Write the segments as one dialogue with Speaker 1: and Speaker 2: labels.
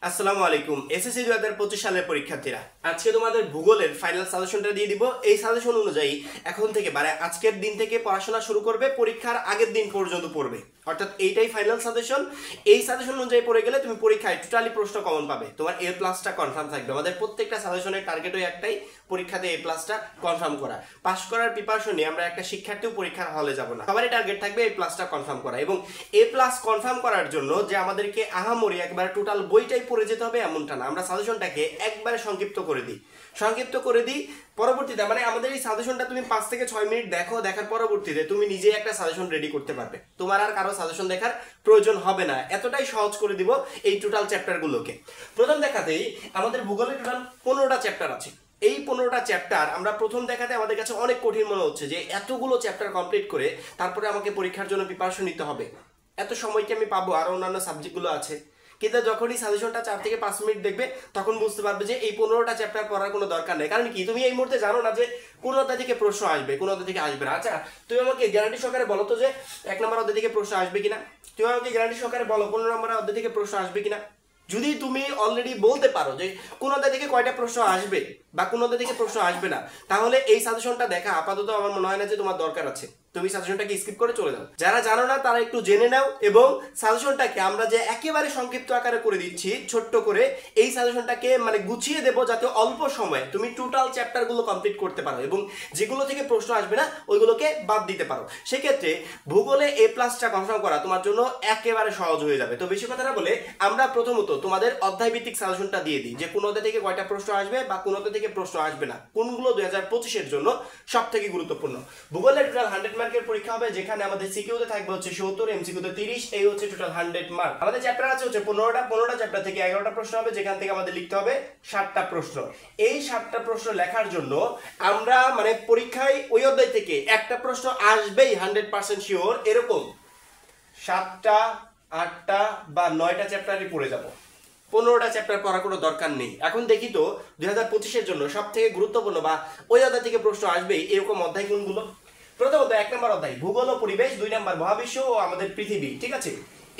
Speaker 1: আসসালামু আলাইকুম। এসএসসি 2025 সালের পরীক্ষার্থীরা, আজকে তোমাদের ভূগোলের ফাইনাল সাজেশনটা দিয়ে দিব। এই সাজেশন অনুযায়ী এখন থেকে আজকের দিন থেকে পড়াশোনা শুরু করবে, পরীক্ষার আগের দিন পর্যন্ত পড়বে, অর্থাৎ এইটাই ফাইনাল সাজেশন। এই সাজেশন অনুযায়ী পড়ে গেলে তুমি পরীক্ষায় টোটালি প্রশ্ন কমন পাবে, তোমার এ প্লাসটা কনফার্ম থাকবে। আমাদের প্রত্যেকটা সাজেশনের টার্গেট ওই একটাই, পরীক্ষাতে এ প্লাসটা কনফার্ম করা। পাস করার প্রিপারেশন নিয়ে আমরা একটা শিক্ষার্থীও পরীক্ষার হলে যাব না, সবারই টার্গেট থাকবে এ প্লাসটা কনফার্ম করা। এবং এ প্লাস কনফার্ম করার জন্য যে আমাদেরকে আহামরি একবার টোটাল বইটাই পড়ে যেতে হবে এমনটা না, আমরা সাজেশনটাকে একবারে সংক্ষিপ্ত করে দিই। পরবর্তীতে আমাদের এই সাজেশনটা তুমি 5 থেকে 6 মিনিট দেখো, দেখার পরবর্তীতে তুমি নিজে একটা সাজেশন রেডি করতে পারবে, তোমার আর কারো সাজেশন দেখার প্রয়োজন হবে না। এতটাই সহজ করে দিব এই টোটাল চ্যাপ্টারগুলোকে। প্রথম দেখাতেই আমাদের ভূগোলে টোটাল 15টা চ্যাপ্টার আছে। এই 15টা চ্যাপ্টার আমরা প্রথম দেখাতে আমাদের কাছে অনেক কঠিন মনে হচ্ছে যে এতগুলো চ্যাপ্টার কমপ্লিট করে তারপরে আমাকে পরীক্ষার জন্য প্রিপারেশন নিতে হবে, এত সময় কি আমি পাবো? আর অন্যান্য সাবজেক্টগুলো আছে। কিন্তু যখনই সাজেশনটা 4 থেকে 5 মিনিট দেখবে তখন বুঝতে পারবে যে এই 15টা চ্যাপ্টার পড়ার কোনো দরকার নেই। কারণ কি, তুমি এই মুহূর্তে জানো না যে কোন অধ্যায় থেকে প্রশ্ন আসবে, কোন অধ্যায় থেকে আসবে না। আচ্ছা, তুমি আমাকে গ্যারান্টি সহকারে বলো তো যে 1 নম্বর অধ্যায় থেকে প্রশ্ন আসবে কিনা? তুমি আমাকে গ্যারান্টি সহকারে বলো 15 নম্বর অধ্যায় থেকে প্রশ্ন আসবে কিনা? যদি তুমি অলরেডি বলতে পারো যে কোন অধ্যায় থেকে কয়টা প্রশ্ন আসবে বা কোন অধ্যায় থেকে প্রশ্ন আসবে না, তাহলে এই সাজেশনটা দেখা আপাতত আমার মনে হয় না যে তোমার দরকার আছে, তুমি সাজেশনটাকে স্কিপ করে চলে যাও। যারা জানো না তারা একটু জেনে নাও, এবং সাজেশনটাকে আমরা যে একেবারে সংক্ষিপ্ত আকারে করে দিচ্ছি, ছোট্ট করে এই সাজেশনটাকে গুছিয়ে দেবো যাতে অল্প সময়ে তুমি টোটাল চ্যাপ্টারগুলো কমপ্লিট করতে পারো এবং যেগুলো থেকে প্রশ্ন আসবে না ওইগুলোকে বাদ দিতে পারো। সেক্ষেত্রে ভূগোলে এ প্লাসটা কনফার্ম করা তোমার জন্য একেবারে সহজ হয়ে যাবে। তো বেশি কথা না বলে আমরা প্রথমত তোমাদের অধ্যায় ভিত্তিক সাজেশনটা দিয়ে দিই যে কোন অধ্যায় থেকে কয়টা প্রশ্ন আসবে বা কোন অধ্যায় থেকে প্রশ্ন আসবে না, কোনগুলো 2025 এর জন্য সব থেকে গুরুত্বপূর্ণ। ভূগোলের টোটাল 100 মার্কের পরীক্ষা হবে, যেখানে আমাদের সিকিউতে থাকবে হচ্ছে 70, এমসিকিউতে 30, এই হচ্ছে টোটাল 100 মার্ক। আমাদের চ্যাপ্টার আছে হচ্ছে 15টা চ্যাপ্টার থেকে 11টা প্রশ্ন হবে, যেখান থেকে আমাদের লিখতে হবে 60টা প্রশ্ন। এই 60টা প্রশ্ন লেখার জন্য আমরা পরীক্ষায় ওই অধ্যায় থেকে একটা প্রশ্ন আসবেই 100% শিওর, এরকম 7টা 8টা বা 9টা চ্যাপ্টারই পড়ে যাব, 15টা চ্যাপ্টার পড়ার কোনো দরকার নেই। এখন দেখি তো 2025 এর জন্য সব থেকে গুরুত্বপূর্ণ বা ওই অধ্যায় থেকে প্রশ্ন আসবেই এরকম অধ্যায় কোনগুলো? প্রথমত 1 নম্বর অধ্যায় ভূগোল ও পরিবেশ, 2 নম্বর মহাবিশ্ব ও আমাদের পৃথিবী। ঠিক আছে,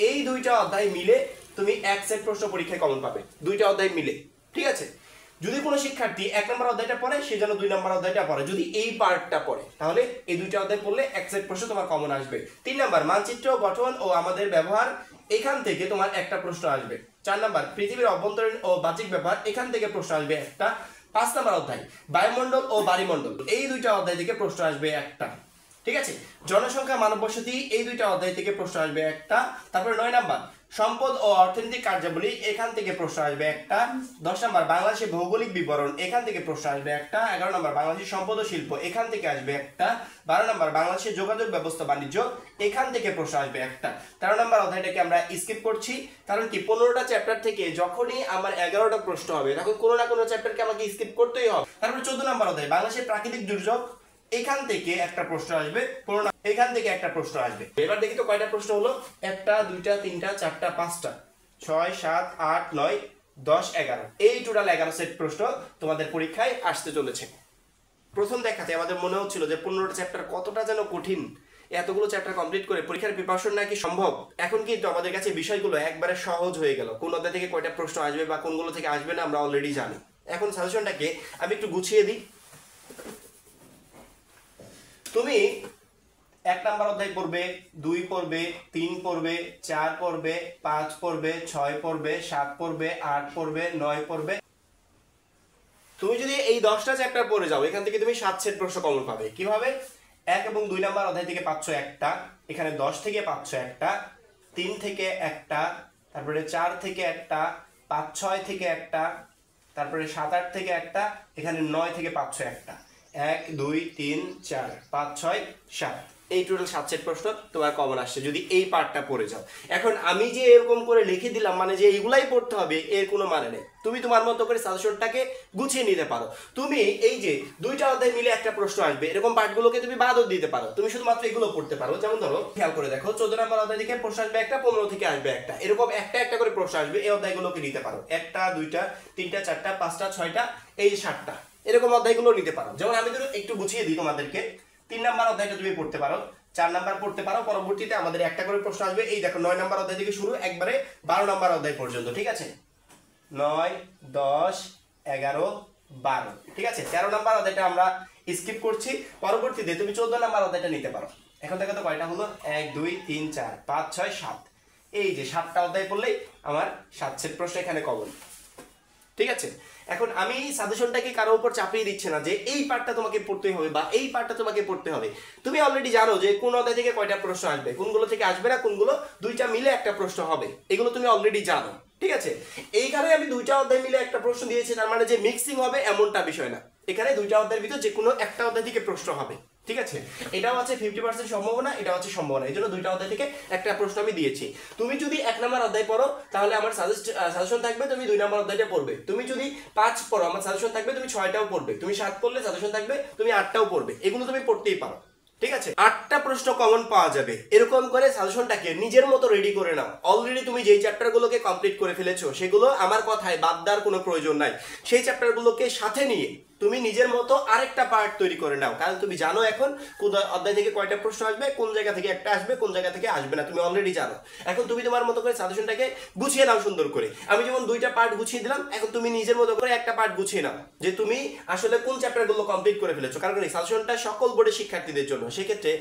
Speaker 1: এই দুইটা অধ্যায় মিলে তুমি এক সেট প্রশ্ন পরীক্ষায় কমন পাবে, দুইটা অধ্যায় মিলে। ঠিক আছে, যদি কোনো শিক্ষার্থী 1 নম্বর অধ্যায়টা পড়ে সে যেন 2 নম্বর অধ্যায়টা পড়ে, যদি এই পার্টটা পড়ে তাহলে এই দুইটা অধ্যায় পড়লে এক সেট প্রশ্ন তোমার কমন আসবে। 3 নম্বর মানচিত্র গঠন ও আমাদের ব্যবহার, এখান থেকে তোমার একটা প্রশ্ন আসবে। 4 নম্বর পৃথিবীর অভ্যন্তরীণ ও বাহ্যিক ব্যাপার, এখান থেকে প্রশ্ন আসবে একটা। 5 নম্বর অধ্যায় বায়ুমণ্ডল ও বায়ুমণ্ডল, এই দুইটা অধ্যায় থেকে প্রশ্ন আসবে একটা। ঠিক আছে, জনসংখ্যা মানব বসতি, এই দুইটা অধ্যায় থেকে প্রশ্ন আসবে একটা। তারপরে 9 নাম্বার সম্পদ ও অর্থনৈতিক কার্যাবলী, এখান থেকে প্রশ্ন আসবে একটা। 10 নাম্বার বাংলাদেশের ভৌগোলিক বিবরণ, এখান থেকে প্রশ্ন আসবে একটা। 11 নাম্বার বাংলাদেশের সম্পদ ও শিল্প, এখান থেকে আসবে একটা। 12 নাম্বার বাংলাদেশের যোগাযোগ ব্যবস্থা বাণিজ্য, এখান থেকে প্রশ্ন আসবে একটা। 13 নাম্বার অধ্যায়টাকে আমরা স্কিপ করছি, কারণ কি 15টা চ্যাপ্টার থেকে যখনই আমার 11টা প্রশ্ন হবে তখন কোনো না কোনো চ্যাপ্টারকে আমাকে স্কিপ করতেই হবে। তারপরে 14 নাম্বার অধ্যায় বাংলাদেশের প্রাকৃতিক দুর্যোগ, এখান থেকে একটা প্রশ্ন আসবে, এখান থেকে একটা প্রশ্ন আসবে। এবার দেখি তো কয়টা প্রশ্ন হলো, 1টা 2টা 3টা 4টা 5টা 6 7 8 9 10 11, এই টোটাল 11 সেট প্রশ্ন তোমাদের পরীক্ষায় আসতে চলেছে। প্রথম দেখাতে আমাদের মনে হচ্ছিল যে 15টা চ্যাপ্টার কতটা যেন কঠিন, এতগুলো চ্যাপ্টার কমপ্লিট করে পরীক্ষার প্রিপারেশন নাকি সম্ভব। এখন কিন্তু আমাদের কাছে বিষয়গুলো একবারে সহজ হয়ে গেল, কোন অধ্যায় থেকে কয়টা প্রশ্ন আসবে বা কোনগুলো থেকে আসবে না আমরা অলরেডি জানি। এখন সাজেশনটাকে আমি একটু গুছিয়ে দিই। তুমি 1 নাম্বার অধ্যায় পড়বে, 2 পড়বে, 3 পড়বে, 4 পড়বে, 5 পড়বে, 6 পড়বে, 7 পড়বে, 8 পড়বে, 9 পড়বে। তুমি যদি এই 10টা চ্যাপ্টার পড়ে যাও এখান থেকে তুমি 7 সেট প্রশ্ন কমন পাবে। কিভাবে? 1 এবং 2 নাম্বার অধ্যায় থেকে পাচ্ছ একটা, এখানে 10 থেকে পাচ্ছ একটা, 3 থেকে একটা, তারপরে 4 থেকে একটা, 5 6 থেকে একটা, তারপরে 7 8 থেকে একটা, এখানে 9 থেকে পাচ্ছ একটা। 1 2 3 4 5 6 7, এই টোটাল 7 সেট প্রশ্ন তোমার কমন আসছে যদি এই পার্টটা পড়ে যাও। এখন আমি যে এরকম করে লিখে দিলাম যে এইগুলাই পড়তে হবে এর কোনো মানে নেই, তুমি তোমার মতো করে সাজেশনটাকে গুছিয়ে নিতে পারো। তুমি এই যে দুইটা অধ্যায় মিলে একটা প্রশ্ন আসবে এরকম পার্টগুলোকে তুমি বাদও দিতে পারো, তুমি শুধুমাত্র এগুলো পড়তে পারো। যেমন ধরো খেয়াল করে দেখো 14 নম্বর অধ্যায় থেকে প্রশ্ন আসবে একটা, 15 থেকে আসবে একটা, এরকম একটা একটা করে প্রশ্ন আসবে, এই অধ্যায়গুলোকে নিতে পারো। 1টা 2টা 3টা 4টা 5টা 6টা এই 7টা, এরকম অধ্যায়গুলো নিতে পারো। যেমন আমি ধরো একটু গুছিয়ে দিই তোমাদেরকে, 3 নাম্বার অধ্যায়টা তুমি পড়তে পারো, 4 নাম্বার পড়তে পারো, পরবর্তীতে আমাদের একটা করে প্রশ্ন আসবে। এই দেখো 9 নাম্বার অধ্যায় থেকে শুরু একবারে 12 নাম্বার অধ্যায় পর্যন্ত। ঠিক আছে, 9, 10, 11, 12। ঠিক আছে, 13 নাম্বার অধ্যায়টা আমরা স্কিপ করছি, পরবর্তীতে তুমি 14 নাম্বার অধ্যায়টা নিতে পারো। এখন দেখো তো কয়টা হলো, 1 2 3 4 5 6 7। এই যে 7টা অধ্যায় পড়লেই আমার 7 সেট প্রশ্ন এখানে কমন। ঠিক আছে, এখন আমি সাজেশনটাকে কারো উপর চাপিয়ে দিচ্ছি না যে এই পার্টটা তোমাকে পড়তে হবে বা এই পার্টটা তোমাকে পড়তে হবে। তুমি অলরেডি জানো যে কোন অধ্যায় থেকে কয়টা প্রশ্ন আসবে, কোনগুলো থেকে আসবে না, কোনগুলো দুইটা মিলে একটা প্রশ্ন হবে, এগুলো তুমি অলরেডি জানো। ঠিক আছে, এইখানে আমি দুইটা অধ্যায় মিলে একটা প্রশ্ন দিয়েছি, তার মানে যে মিক্সিং হবে এমনটা বিষয় না। এখানে দুইটা অধ্যায়ের ভিতর যে কোনো একটা অধ্যায় থেকে প্রশ্ন হবে। ঠিক আছে, এটাও আছে 50% সম্ভাবনা, এটাও আছে সম্ভাবনা, এই জন্য দুইটা অধ্যায় থেকে একটা প্রশ্ন আমি দিয়েছি। তুমি যদি 1 নাম্বার অধ্যায় পড়ো তাহলে আমার সাজেশন থাকবে তুমি 2 নাম্বার অধ্যায়টা পড়বে। তুমি যদি 5 পড়ো আমার সাজেশন থাকবে তুমি 6টাও পড়বে। তুমি 7 পড়লে সাজেশন থাকবে তুমি 8টাও পড়বে। এগুলো তুমি পড়তেই পারো। ঠিক আছে, 8টা প্রশ্ন কমন পাওয়া যাবে। এরকম করে সাজেশনটাকে নিজের মতো রেডি করে নাও। অলরেডি তুমি যেই চ্যাপ্টারগুলোকে কমপ্লিট করে ফেলেছো সেগুলো আমার কথায় বাদ দেওয়ার কোনো প্রয়োজন নাই। সেই চ্যাপ্টারগুলোকে সাথে নিয়ে তুমি নিজের মতো আরেকটা পার্ট তৈরি করে নাও, কারণ তুমি জানো এখন কোন অধ্যায় থেকে কয়টা প্রশ্ন আসবে, কোন জায়গা থেকে একটা আসবে, কোন জায়গা থেকে আসবে না, তুমি অলরেডি জানো। এখন তুমি তোমার মতো করে সাজেশনটাকে গুছিয়ে নাও সুন্দর করে। আমি যেমন 2টা পার্ট গুছিয়ে দিলাম, এখন তুমি নিজের মতো করে একটা পার্ট গুছিয়ে নাও যে তুমি আসলে কোন চ্যাপ্টারগুলো কমপ্লিট করে ফেলেছো। কারণ এই সাজেশনটা সকল বোর্ডের শিক্ষার্থীদের জন্য। সেক্ষেত্রে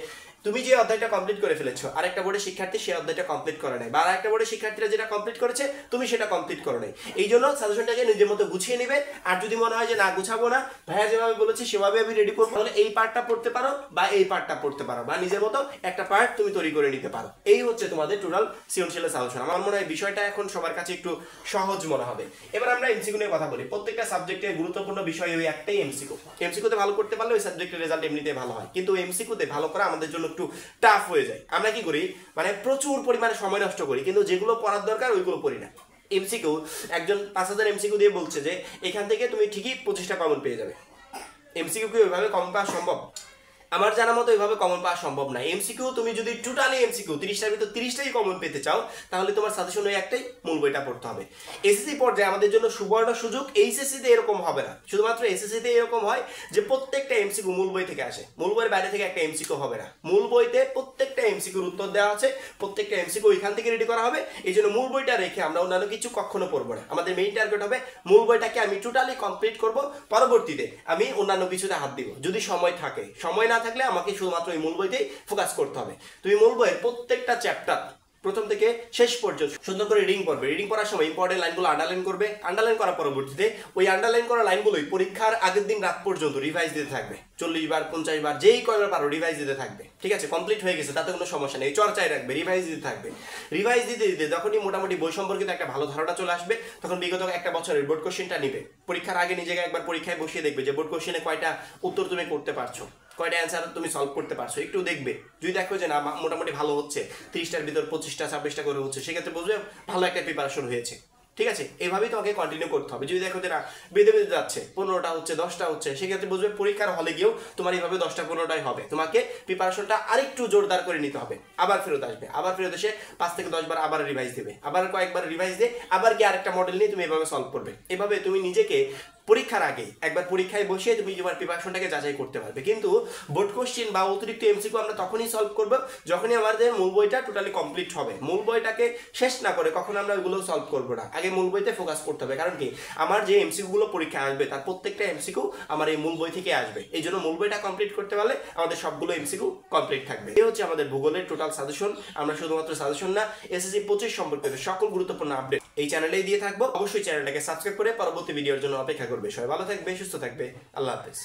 Speaker 1: তুমি যে অধ্যায়টা কমপ্লিট করে ফেলেছো, আরেকটা বোর্ডের শিক্ষার্থী সেই অধ্যায়টা কমপ্লিট করে নাই, বা আরেকটা বোর্ডের শিক্ষার্থীরা যেটা কমপ্লিট করেছে তুমি সেটা কমপ্লিট করো নাই। এই জন্য সাজেশনটাকে নিজের মতো গুছিয়ে নেবে। আর যদি মনে হয় যে না গুছাবো না, ভাইয়া যেভাবে বলেছি সেভাবে আমি রেডি করবো, তাহলে এই পার্টটা পড়তে পারো বা এই পার্টটা পড়তে পারো, বা নিজের মতো একটা পার্ট তুমি তৈরি করে নিতে পারো। এই হচ্ছে তোমাদের টোটাল সৃজনশীলের সাজেশন। আমার মনে হয় বিষয়টা এখন সবার কাছে একটু সহজ মনে হবে। এবার আমরা এমসিকিউ নিয়ে কথা বলি। প্রত্যেকটা সাবজেক্টের গুরুত্বপূর্ণ বিষয় ওই একটাই এমসিকিউ। এমসিকিউতে ভালো করতে পারলে ওই সাবজেক্টের রেজাল্ট এমনিতে ভালো হয়, কিন্তু এমসিকিউতে ভালো করা আমাদের জন্য একটু টাফ হয়ে যায়। আমরা কি করি, মানে প্রচুর পরিমাণে সময় নষ্ট করি, কিন্তু যেগুলো পড়ার দরকার ওইগুলো পড়ি না। এমসিকিউ একজন 5000 এমসিকিউ দিয়ে বলছে যে এখান থেকে তুমি ঠিকই 25টা কমন পেয়ে যাবে। এমসিকিউ কি ওইভাবে কমন পাওয়া সম্ভব? আমার জানা মতো এইভাবে কমন পাওয়া সম্ভব না। এমসিকিউ তুমি যদি টোটালি এমসিকিউ 30টার ভিতর 30টাই কমন পেতে চাও, তাহলে তোমার সাজেশন ওই একটাই, মূল বইটা পড়তে হবে। এসএসসি পর্যায়ে আমাদের জন্য সুবর্ণ সুযোগ, এইচএসসি তে এরকম হবে না। শুধুমাত্র এসএসসি তে এরকম হয় যে প্রত্যেকটা এমসিকিউ মূল বই থেকে আসে, মূল বইয়ের বাইরে থেকে একটা এমসিকিউ হবে না। মূল বইতে প্রত্যেকটা এমসিকিউর উত্তর দেওয়া আছে, প্রত্যেকটা এমসিকিউ এখান থেকে রেডি করা হবে। এই জন্য মূল বইটা রেখে আমরা অন্যান্য কিছু কখনো পড়বো না। আমাদের মেইন টার্গেট হবে মূল বইটাকে আমি টোটালি কমপ্লিট করব, পরবর্তীতে আমি অন্যান্য কিছুতে হাত দিব যদি সময় থাকে। সময় না থাকলে আমাকে শুধুমাত্র এই মূল বইতেই ফোকাস করতে হবে। তুমি মূল বইয়ের প্রত্যেকটা চ্যাপ্টার প্রথম থেকে শেষ পর্যন্ত সুন্দর করে রিডিং করবে। রিডিং করার সময় ইম্পর্টেন্ট লাইনগুলো আন্ডারলাইন করবে। আন্ডারলাইন করার পরবর্তীতে ওই আন্ডারলাইন করা লাইনগুলোই পরীক্ষার আগের দিন রাত পর্যন্ত রিভাইজ দিতে থাকবে। 40 বার 50 বার যেই কয়বার পারো রিভাইজ দিতে থাকবে। ঠিক আছে, কমপ্লিট হয়ে গেছে তাতে কোনো সমস্যা নেই, চর্চায় রাখবে, রিভাইজ দিতে থাকবে। রিভাইজ দিতে দিতে যখনই মোটামুটি বই সম্পর্কিত একটা ভালো ধারণা চলে আসবে, তখন বিগত একটা বছরের বোর্ড কোশ্চেনটা নিবে। পরীক্ষার আগে নিজেকে একবার পরীক্ষায় বসিয়ে দেখবে যে বোর্ড কোশ্চেনে কয়টা উত্তর তুমি করতে পারছো, কয়টা অ্যান্সার তুমি সলভ করতে পারছো। একটু দেখবে, যদি দেখো যে না মোটামুটি ভালো হচ্ছে, 30টার ভিতর 25টা 26টা করে হচ্ছে, সেক্ষেত্রে বুঝবে ভালো একটা প্রিপারেশন হয়েছে। ঠিক আছে, এভাবেই তোমাকে কন্টিনিউ করতে হবে। যদি দেখো যে না বেঁধে বেঁধে যাচ্ছে, 15টা হচ্ছে 10টা হচ্ছে, সেক্ষেত্রে বুঝবে পরীক্ষার হলে গিয়েও তোমার এইভাবে 10টা 15টাই হবে। তোমাকে প্রিপারেশনটা আরেকটু জোরদার করে নিতে হবে। আবার ফেরত আসবে, আবার ফেরত এসে 5 থেকে 10 বার আবার রিভাইজ দেবে, আবার কয়েকবার রিভাইজ দিয়ে আবার গিয়ে আরেকটা মডেল নিয়ে তুমি এভাবে সলভ করবে। এভাবে তুমি নিজেকে পরীক্ষার আগে একবার পরীক্ষায় বসিয়ে তুমি তোমার প্রিপারেশনটাকে যাচাই করতে পারবে। কিন্তু বোর্ড কোশ্চেন বা অতিরিক্ত এমসিকিউ আমরা তখনই সলভ করবো যখনই আমাদের মূল বইটা টোটালি কমপ্লিট হবে। মূল বইটাকে শেষ না করে কখনো আমরা ওগুলো সলভ করবো না, আগে মূল বইতে ফোকাস করতে হবে। কারণ কি, আমার যে এমসিকিউ গুলো পরীক্ষায় আসবে তার প্রত্যেকটা এমসিকিউ আমার এই মূল বই থেকে আসবে। এই জন্য মূল বইটা কমপ্লিট করতে পারলে আমাদের সবগুলো এমসিকিউ কমপ্লিট থাকবে। এই হচ্ছে আমাদের ভূগোলের টোটাল সাজেশন। আমরা শুধুমাত্র সাজেশন না, এসএসসি 25 সম্পর্কিত সকল গুরুত্বপূর্ণ আপডেট এই চ্যানেলেই দিয়ে থাকবো। অবশ্যই চ্যানেলটাকে সাবস্ক্রাইব করে পরবর্তী ভিডিওর জন্য অপেক্ষা করবে। সবাই ভালো থাকবে, সুস্থ থাকবে, আল্লাহ হাফেজ।